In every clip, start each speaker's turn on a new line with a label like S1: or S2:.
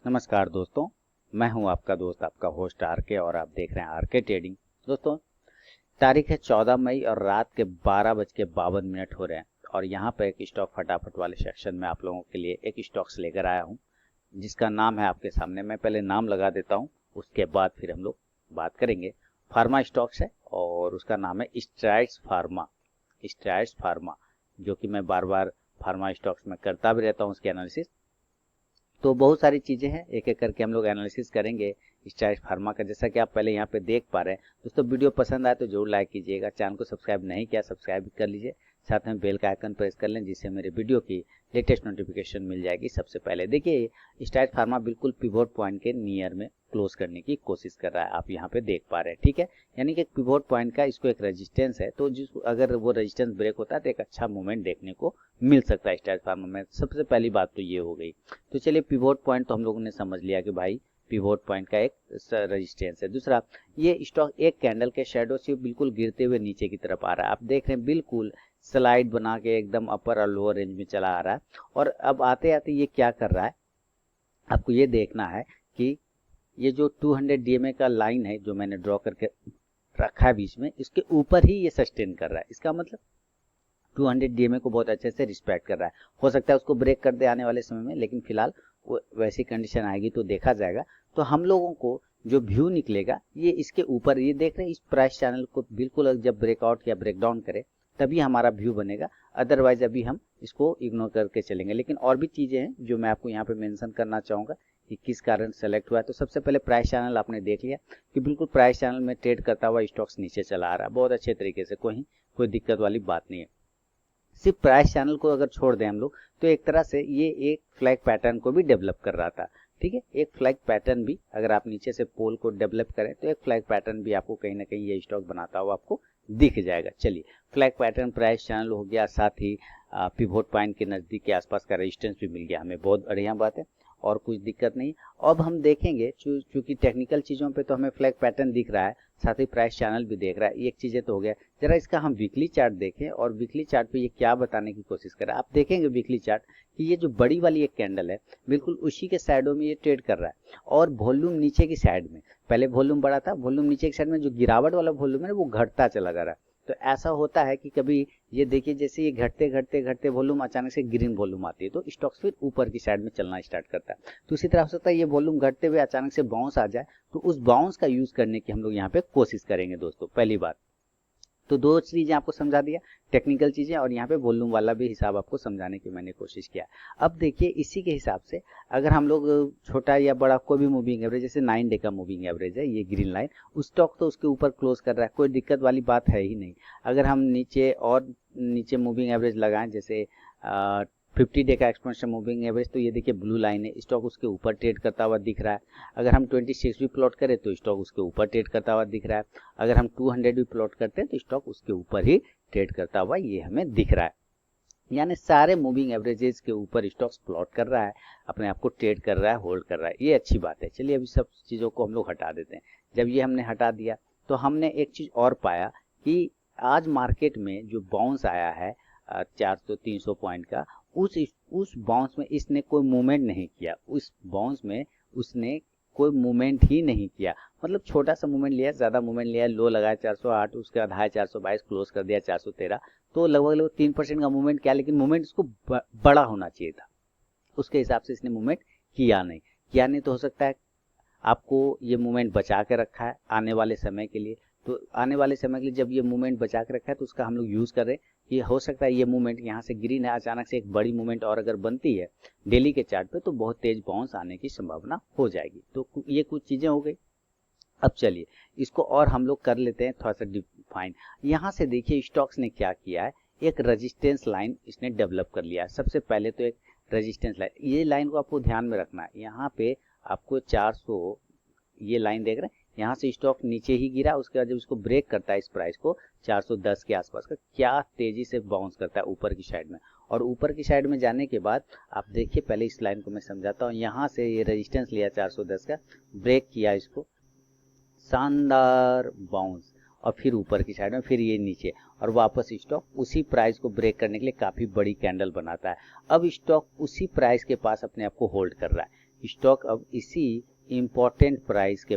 S1: नमस्कार दोस्तों, मैं हूं आपका दोस्त आपका होस्ट आरके और आप देख रहे हैं आरके ट्रेडिंग। दोस्तों, तारीख है 14 मई और रात के 12:52 हो रहे हैं और यहां पर एक स्टॉक फटाफट वाले सेक्शन में आप लोगों के लिए एक स्टॉक्स लेकर आया हूं जिसका नाम है आपके सामने। मैं पहले नाम लगा देता हूं, उसके बाद फिर हम लोग बात करेंगे। फार्मा स्टॉक्स है और उसका नाम है स्ट्राइड्स फार्मा। स्ट्राइड्स फार्मा जो कि मैं बार बार फार्मा स्टॉक्स में करता भी रहता हूं उसके एनालिसिस। तो बहुत सारी चीजें हैं, एक एक करके हम लोग एनालिसिस करेंगे स्ट्राइड्स फार्मा का। जैसा कि आप पहले यहाँ पे देख पा रहे हैं दोस्तों, वीडियो पसंद आए तो जरूर लाइक कीजिएगा, चैनल को सब्सक्राइब नहीं किया सब्सक्राइब कर लीजिए, साथ में बेल का आइकन प्रेस कर लें जिससे मेरे वीडियो की लेटेस्ट नोटिफिकेशन मिल जाएगी सबसे पहले। देखिए, स्ट्राइड्स फार्मा बिल्कुल पिवोट पॉइंट के नियर में क्लोज करने की कोशिश कर रहा है, आप यहाँ पे देख पा रहे हैं। ठीक है, यानी कि एक पिवोट पॉइंट का इसको एक रेजिस्टेंस है, तो जिस अगर वो रेजिस्टेंस ब्रेक होता है तो एक अच्छा मूवमेंट देखने को मिल सकता है स्ट्राइड्स फार्मा में। सबसे पहली बात तो ये हो गई। तो चलिए, पिवोट पॉइंट तो हम लोगों ने समझ लिया कि भाई पिवोट पॉइंट का एक रेजिस्टेंस है। दूसरा, ये स्टॉक एक कैंडल के शेडो से बिल्कुल गिरते हुए नीचे की तरफ आ रहा है। आप देख रहे हैं बिल्कुल स्लाइड बना के एकदम अपर और लोअर रेंज में चला आ रहा है। और अब आते आते ये क्या कर रहा है, आपको ये देखना है कि ये जो 200 डीएमए का लाइन है जो मैंने ड्रॉ करके रखा है बीच में, इसके ऊपर ही ये सस्टेन कर रहा है। इसका मतलब 200 डीएमए को बहुत अच्छे से रिस्पेक्ट कर रहा है। हो सकता है उसको ब्रेक कर दे आने वाले समय में, लेकिन फिलहाल वो वैसी कंडीशन आएगी तो देखा जाएगा। तो हम लोगों को जो व्यू निकलेगा ये इसके ऊपर, ये देख रहे हैं इस प्राइस चैनल को बिल्कुल जब ब्रेकआउट या ब्रेकडाउन करे तभी हमारा व्यू बनेगा, अदरवाइज अभी हम इसको इग्नोर करके चलेंगे। लेकिन और भी चीजें हैं जो मैं आपको यहाँ पे मेंशन करना चाहूंगा कि किस कारण सेलेक्ट हुआ है। तो सबसे पहले प्राइस चैनल आपने देख लिया कि बिल्कुल प्राइस चैनल में ट्रेड करता हुआ स्टॉक्स नीचे चला आ रहा है बहुत अच्छे तरीके से, कोई दिक्कत वाली बात नहीं है। सिर्फ प्राइस चैनल को अगर छोड़ दें हम लोग तो एक तरह से ये एक फ्लैग पैटर्न को भी डेवलप कर रहा था। ठीक है, एक फ्लैग पैटर्न भी अगर आप नीचे से पोल को डेवलप करें तो एक फ्लैग पैटर्न भी आपको कहीं ना कहीं ये स्टॉक बनाता हुआ आपको दिख जाएगा। चलिए, फ्लैग पैटर्न प्राइस चैनल हो गया, साथ ही पिवोट पॉइंट के नजदीक के आसपास का रेजिस्टेंस भी मिल गया हमें, बहुत बढ़िया बात है और कुछ दिक्कत नहीं। अब हम देखेंगे चूंकि टेक्निकल चीजों पे तो हमें फ्लैग पैटर्न दिख रहा है, साथ ही प्राइस चैनल भी देख रहा है, एक चीजें तो हो गया। जरा इसका हम वीकली चार्ट देखें और वीकली चार्ट पे ये क्या बताने की कोशिश कर रहा है। आप देखेंगे वीकली चार्ट कि ये जो बड़ी वाली एक कैंडल है बिल्कुल उसी के साइडों में ये ट्रेड कर रहा है और वॉल्यूम नीचे की साइड में, पहले वॉल्यूम बड़ा था, वॉल्यूम नीचे की साइड में जो गिरावट वाला वॉल्यूम है वो घटता चला जा रहा है। तो ऐसा होता है कि कभी ये देखिए जैसे ये घटते घटते घटते वॉल्यूम अचानक से ग्रीन वॉल्यूम आती है तो स्टॉक्स फिर ऊपर की साइड में चलना स्टार्ट करता है। तो इसी तरह हो सकता है ये वॉल्यूम घटते हुए अचानक से बाउंस आ जाए, तो उस बाउंस का यूज करने की हम लोग यहाँ पे कोशिश करेंगे दोस्तों, पहली बात। तो दो चीजें आपको समझा दिया, टेक्निकल चीजें और यहाँ पे वॉल्यूम वाला भी हिसाब आपको समझाने की मैंने कोशिश किया। अब देखिए, इसी के हिसाब से अगर हम लोग छोटा या बड़ा कोई भी मूविंग एवरेज, जैसे 9 डे का मूविंग एवरेज है ये ग्रीन लाइन, उस स्टॉक तो उसके ऊपर क्लोज कर रहा है, कोई दिक्कत वाली बात है ही नहीं। अगर हम नीचे मूविंग एवरेज लगाएं, जैसे 50 डे का एक्सपोनेंशियल मूविंग एवरेज, तो ये देखिए ब्लू लाइन है, स्टॉक उसके ऊपर ट्रेड करता हुआ दिख रहा है। अगर हम 26 भी प्लॉट करें तो स्टॉक उसके ऊपर ट्रेड करता हुआ दिख रहा है। अगर हम 200 भी प्लॉट करते हैं तो स्टॉक उसके ऊपर ही ट्रेड करता हुआ ये हमें दिख रहा है। यानी सारे मूविंग एवरेजेस के ऊपर स्टॉक्स प्लॉट कर रहा है, अपने आप को ट्रेड कर रहा है, होल्ड कर रहा है, ये अच्छी बात है। चलिए, अभी सब चीज़ों को हम लोग हटा देते हैं। जब ये हमने हटा दिया तो हमने एक चीज़ और पाया कि आज मार्केट में जो बाउंस आया है 400-300 पॉइंट का, उस बाउंस में इसने कोई मूवमेंट नहीं किया, उस बाउंस में उसने कोई मूवमेंट ही नहीं किया। मतलब छोटा सा मूवमेंट लिया, ज्यादा मूवमेंट लिया, लो लगाया 408, उसके बाद हाई 422 क्लोज कर दिया 413, तो लगभग 3% का मूवमेंट किया, लेकिन मूवमेंट इसको बड़ा होना चाहिए था, उसके हिसाब से इसने मूवमेंट किया नहीं तो हो सकता है आपको ये मूवमेंट बचा के रखा है आने वाले समय के लिए। तो आने वाले समय के लिए जब ये मूवमेंट बचा के रखा है तो उसका हम लोग यूज कर रहे हैं कि हो सकता है ये मूवमेंट यहाँ से ग्रीन है, अचानक से एक बड़ी मूवमेंट और अगर बनती है डेली के चार्ट पे तो बहुत तेज बाउंस आने की संभावना हो जाएगी। तो ये कुछ चीजें हो गई। अब चलिए इसको और हम लोग कर लेते हैं थोड़ा सा डिफाइन। यहाँ से देखिए स्टॉक्स ने क्या किया है, एक रेजिस्टेंस लाइन इसने डेवलप कर लिया है। सबसे पहले तो एक रेजिस्टेंस लाइन, ये लाइन को आपको ध्यान में रखना है। यहाँ पे आपको 400, ये लाइन देख रहे हैं, यहाँ से स्टॉक नीचे ही गिरा, उसके बाद जब इसको ब्रेक करता है इस प्राइस को 410 के आसपास का, क्या तेजी से बाउंस करता है ऊपर की साइड में। और ऊपर की साइड में जाने के बाद आप देखिए, पहले इस लाइन को मैं समझाता हूँ। यहाँ से ये रेजिस्टेंस लिया 410 का, ब्रेक किया इसको, शानदार बाउंस, और फिर ऊपर की साइड में फिर ये नीचे, और वापस स्टॉक उसी प्राइस को ब्रेक करने के लिए काफी बड़ी कैंडल बनाता है। अब स्टॉक उसी प्राइस के पास अपने आप को होल्ड कर रहा है, स्टॉक अब इसी इम्पोर्टेंट प्राइस के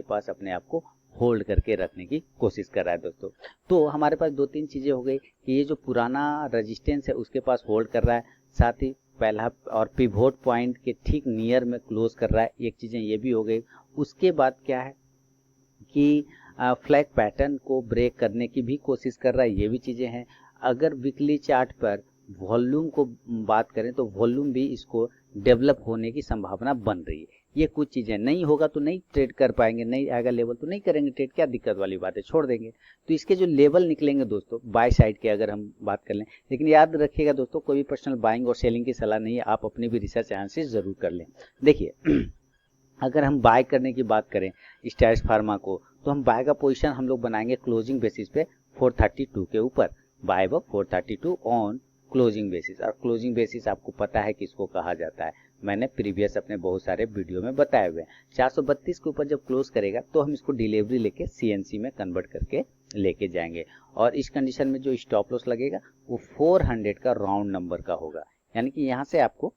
S1: पास अपने आप को होल्ड करके रखने की कोशिश कर रहा है दोस्तों। तो हमारे पास दो तीन चीज़ें हो गई कि ये जो पुराना रेजिस्टेंस है उसके पास होल्ड कर रहा है, साथ ही पहला और पिवोट पॉइंट के ठीक नियर में क्लोज कर रहा है, एक चीज़ें ये भी हो गई। उसके बाद क्या है कि फ्लैग पैटर्न को ब्रेक करने की भी कोशिश कर रहा है, ये भी चीज़ें हैं। अगर वीकली चार्ट पर वॉल्यूम को बात करें तो वॉल्यूम भी इसको डेवलप होने की संभावना बन रही है। ये कुछ चीज़ें, नहीं होगा तो नहीं ट्रेड कर पाएंगे, नहीं आएगा लेवल तो नहीं करेंगे ट्रेड, क्या दिक्कत वाली बात है, छोड़ देंगे। तो इसके जो लेवल निकलेंगे दोस्तों बाय साइड के अगर हम बात कर लें, लेकिन याद रखिएगा दोस्तों कोई भी पर्सनल बाइंग और सेलिंग की सलाह नहीं है, आप अपनी भी रिसर्च एनालिसिस जरूर कर लें। देखिए अगर हम बाय करने की बात करें स्टैटिस फार्मा को, तो हम बाय का पोजीशन हम लोग बनाएंगे क्लोजिंग बेसिस पे 432 के ऊपर, बाय अब 432 ऑन क्लोजिंग बेसिस। और क्लोजिंग बेसिस आपको पता है किसको कहा जाता है, मैंने प्रीवियस अपने बहुत सारे वीडियो में बताए हुए हैं। 432 के ऊपर जब क्लोज करेगा तो हम इसको डिलीवरी लेके सीएनसी में कन्वर्ट करके लेके जाएंगे, और इस कंडीशन में जो स्टॉप लॉस लगेगा वो 400 का राउंड नंबर का होगा, यानी कि यहाँ से आपको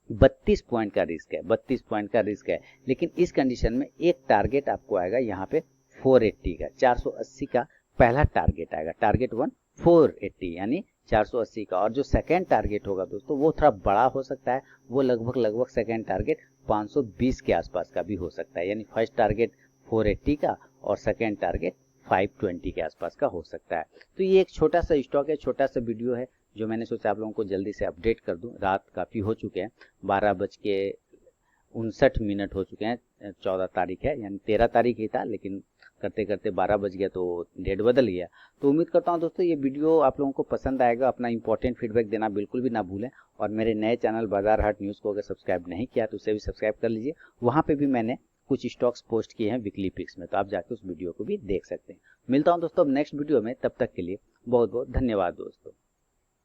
S1: 32 पॉइंट का रिस्क है, 32 पॉइंट का रिस्क है। लेकिन इस कंडीशन में एक टारगेट आपको आएगा यहाँ पे 480 का, 480 का पहला टारगेट आएगा, टारगेट 1 480 यानी 480 का। और जो सेकेंड टारगेट होगा दोस्तों वो थोड़ा बड़ा हो सकता है, वो लगभग सेकेंड टारगेट 520 के आसपास का भी हो सकता है, यानी फर्स्ट टारगेट 480 का और सेकेंड टारगेट 520 के आसपास का हो सकता है। तो ये एक छोटा सा स्टॉक है, छोटा सा वीडियो है जो मैंने सोचा आप लोगों को जल्दी से अपडेट कर दूं। रात काफ़ी हो चुके हैं, 12:59 हो चुके हैं, 14 तारीख है, यानी 13 तारीख ही था, लेकिन करते करते 12 बज गया तो डेट बदल गया। तो उम्मीद करता हूं दोस्तों ये वीडियो आप लोगों को पसंद आएगा। अपना इंपॉर्टेंट फीडबैक देना बिल्कुल भी ना भूलें, और मेरे नए चैनल बाजार हाट न्यूज़ को अगर सब्सक्राइब नहीं किया तो उसे भी सब्सक्राइब कर लीजिए। वहाँ पे भी मैंने कुछ स्टॉक्स पोस्ट किए हैं वीकली पिक्स में, तो आप जाके उस वीडियो को भी देख सकते हैं। मिलता हूँ दोस्तों अब नेक्स्ट वीडियो में, तब तक के लिए बहुत बहुत धन्यवाद दोस्तों।